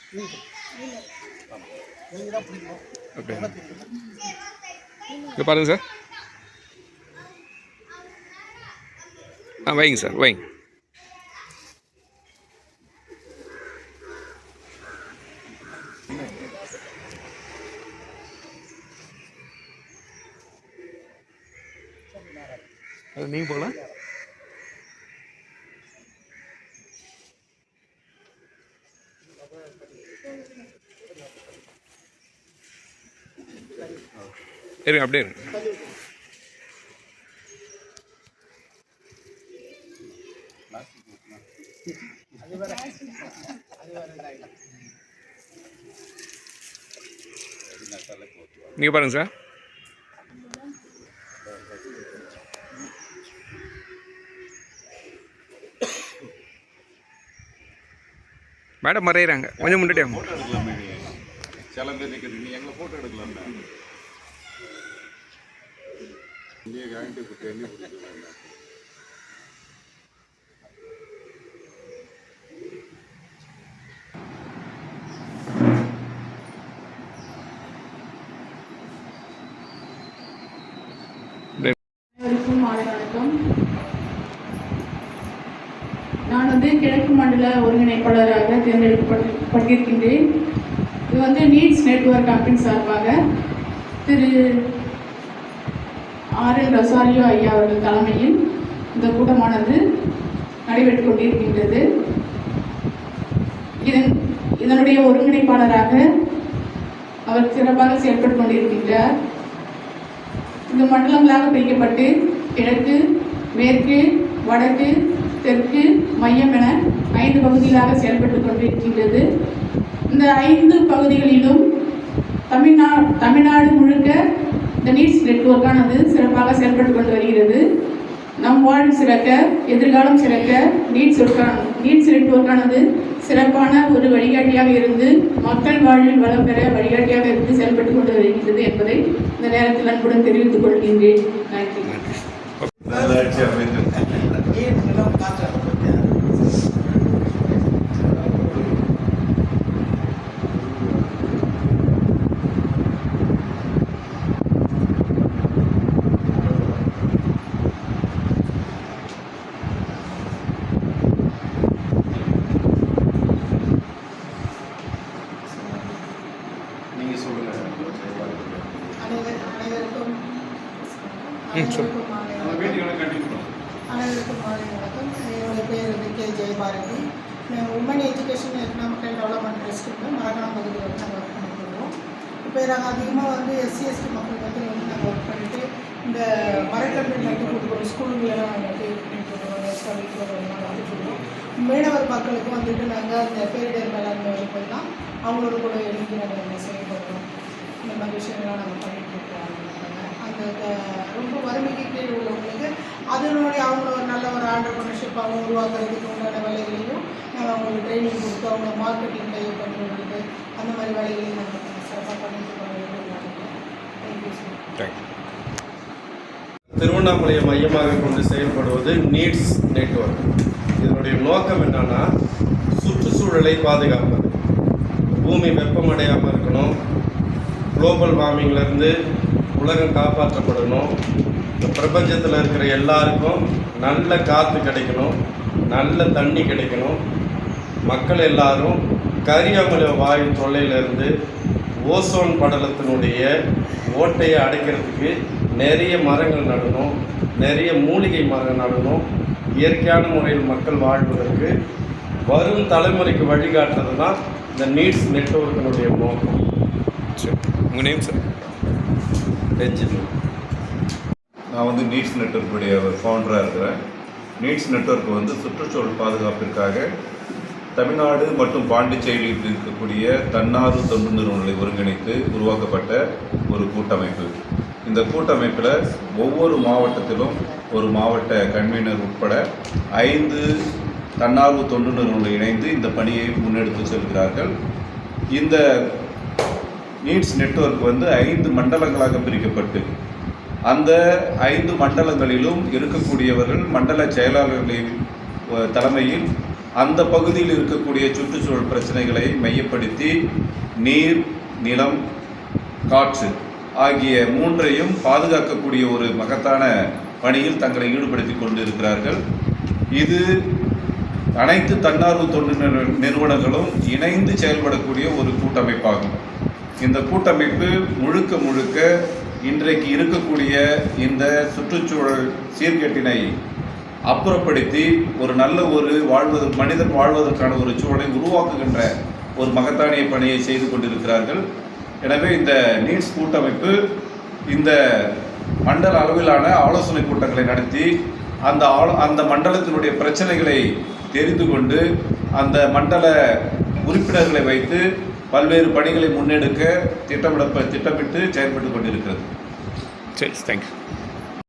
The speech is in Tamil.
ஓகே, இங்கே பாருங்கள் சார். வைங்க சார், வைங்க. அது நீங்கள் போகலாம். இருங்க, அப்படியே இருங்க. நீங்கள் பாருங்கள் சார். மேடம் மறையிறாங்க, கொஞ்சம் முன்னாடி வாங்க. சில பேர் நிற்கிறீங்க, எங்களை ஃபோட்டோ எடுக்கலாம். இந்திய கேரண்டி எண்ணி கொடுத்துருவாங்க. நான் கிழக்கு மண்டல ஒருங்கிணைப்பாளராக தேர்ந்தெடுக்கப்பட்டிருக்கின்றேன். இது நீட்ஸ் நெட்வொர்க் அமைப்பின் சார்பாக திரு RL ரொசாரியோ ஐயா அவர்கள் தலைமையில் இந்த கூட்டமானது நடைபெற்றுக் கொண்டிருக்கின்றது. இதனுடைய ஒருங்கிணைப்பாளராக அவர் சிறப்பாக செயல்பட்டுக் கொண்டிருக்கின்றார். இந்த மண்டலங்களாக பிரிக்கப்பட்டு கிழக்கு, மேற்கு, வடக்கு, தெற்கு, மையம் என 5 பகுதிகளாக செயல்பட்டுக் கொண்டிருக்கின்றது. இந்த 5 பகுதிகளிலும் தமிழ்நாடு முழுக்க இந்த நீட்ஸ் நெட்வொர்க்கானது சிறப்பாக செயல்பட்டு கொண்டு வருகிறது. நம் வாழ்வு சிறக்க, எதிர்காலம் சிறக்க நீட்ஸ் நெட்வொர்க்கானது சிறப்பான ஒரு வழிகாட்டியாக இருந்து மக்கள் வாழ்வில் வளம் பெற வழிகாட்டியாக இருந்து செயல்பட்டு கொண்டு வருகிறது என்பதை இந்த நேரத்தில் அன்புடன் தெரிவித்துக் கொள்கின்றேன். நன்றி. அனைவருக்கும் மாலை வணக்கம். என்னுடைய பேர் K Jayabharathi. Woman education economical development trust Marakanam பகுதியில் நாங்கள் ஒர்க் பண்ணிட்டுருக்கோம். இப்போ நாங்கள் அதிகமாக SC/ST மக்கள் நாங்கள் ஒர்க் பண்ணிவிட்டு இந்த மரக்கன்று நட்டு கொடுக்குறோம். ஸ்கூல்களெல்லாம் நட்டு பண்ணிட்டுருக்கோம். வீட்டில் நடத்திட்டுருக்கோம். மீனவர் மக்களுக்கு நாங்கள் அந்த பேரிடர் மேலாண்மை வகுப்பெல்லாம் அவங்களோட கூட எழுதி நாங்கள் செயல்படுறோம். இந்த மாதிரி விஷயங்கள்லாம் நாங்கள் பண்ணிகிட்ருக்கோம். அந்த ரொம்ப வறுமைக்கு கீழே உள்ளவங்களுக்கு அதனுடைய அவங்க ஒரு நல்ல ஒரு ஆண்டர்பிரினர்ஷிப் அவங்க உருவாக்குறதுக்கு உண்டான வேலைகளையும் நாங்கள் அவங்களுக்கு ட்ரைனிங் கொடுத்து அவங்க மார்க்கெட்டிங் டைப் பண்ணுறவங்களுக்கு அந்த மாதிரி வேலைகளையும் நாங்கள் சிறப்பாக பண்ணிட்டு இருக்கோம். திருவண்ணாமலையை மையமாக கொண்டு செயல்படுவது நீட்ஸ் நெட்வொர்க். இதனுடைய நோக்கம் என்னன்னா சுற்றுச்சூழலை பாதுகாப்பது. பூமி வெப்பமடையாமல் இருக்கணும், குளோபல் வார்மிங்லேருந்து உலகம் காப்பாற்றப்படணும், இந்த பிரபஞ்சத்தில் இருக்கிற எல்லாருக்கும் நல்ல காற்று கிடைக்கணும், நல்ல தண்ணி கிடைக்கணும், மக்கள் எல்லாரும் கரியமில வாயு தொல்லையிலிருந்து ஓசோன் படலத்தினுடைய ஓட்டையை அடைக்கிறதுக்கு நிறைய மரங்கள் நடணும், நிறைய மூலிகை மரம் நடணும். இயற்கையான முறையில் மக்கள் வாழ்வதற்கு வரும் தலைமுறைக்கு வழிகாட்டுறது தான் இந்த நீட்ஸ் நெட்வொர்க்கினுடைய நோக்கம். சரி, உங்கள் நேம் சார்? பெஞ்சிமன். நான் நீட்ஸ் நெட்வொர்க்குடைய ஒரு ஃபவுண்டராக இருக்கிறேன். நீட்ஸ் நெட்வொர்க் சுற்றுச்சூழல் பாதுகாப்பிற்காக தமிழ்நாடு மற்றும் பாண்டிச்சேரியில் இருக்கக்கூடிய தன்னார்வ தொண்டு நிறுவனங்களை ஒருங்கிணைத்து உருவாக்கப்பட்ட ஒரு கூட்டமைப்பு. இந்த கூட்டமைப்பில் ஒவ்வொரு மாவட்டத்திலும் ஒரு மாவட்ட கன்வீனர் உட்பட 5 தன்னார்வ தொண்டு நிறுவனங்கள் இணைந்து இந்த பணியை முன்னெடுத்து செல்கிறார்கள். இந்த நீட்ஸ் நெட்வொர்க் 5 மண்டலங்களாக பிரிக்கப்பட்டு அந்த 5 மண்டலங்களிலும் இருக்கக்கூடியவர்கள் மண்டல செயலாளர்களின் தலைமையில் அந்த பகுதியில் இருக்கக்கூடிய சுற்றுச்சூழல் பிரச்சனைகளை மையப்படுத்தி நீர், நிலம், காற்று ஆகிய மூன்றையும் பாதுகாக்கக்கூடிய ஒரு மகத்தான பணியில் தங்களை ஈடுபடுத்தி கொண்டு இருக்கிறார்கள். இது அனைத்து தன்னார்வ தொண்டு நிறுவனங்களும் இணைந்து செயல்படக்கூடிய ஒரு கூட்டமைப்பாகும். இந்த கூட்டமைப்பு முழுக்க முழுக்க இன்றைக்கு இருக்கக்கூடிய இந்த சுற்றுச்சூழல் சீர்கேட்டினை அப்புறப்படுத்தி ஒரு நல்ல ஒரு மனிதன் வாழ்வதற்கான ஒரு சூழலை உருவாக்குகின்ற ஒரு மகத்தானிய பணியை செய்து கொண்டிருக்கிறார்கள். எனவே இந்த நீட்ஸ் கூட்டமைப்பு இந்த மண்டல அளவிலான ஆலோசனை கூட்டங்களை நடத்தி அந்த மண்டலத்தினுடைய பிரச்சனைகளை தெரிந்து கொண்டு அந்த மண்டல உறுப்பினர்களை வைத்து பல்வேறு பணிகளை முன்னெடுக்க திட்டமிட்டு செயல்பட்டு கொண்டிருக்கிறது. சரி, தேங்க்யூ.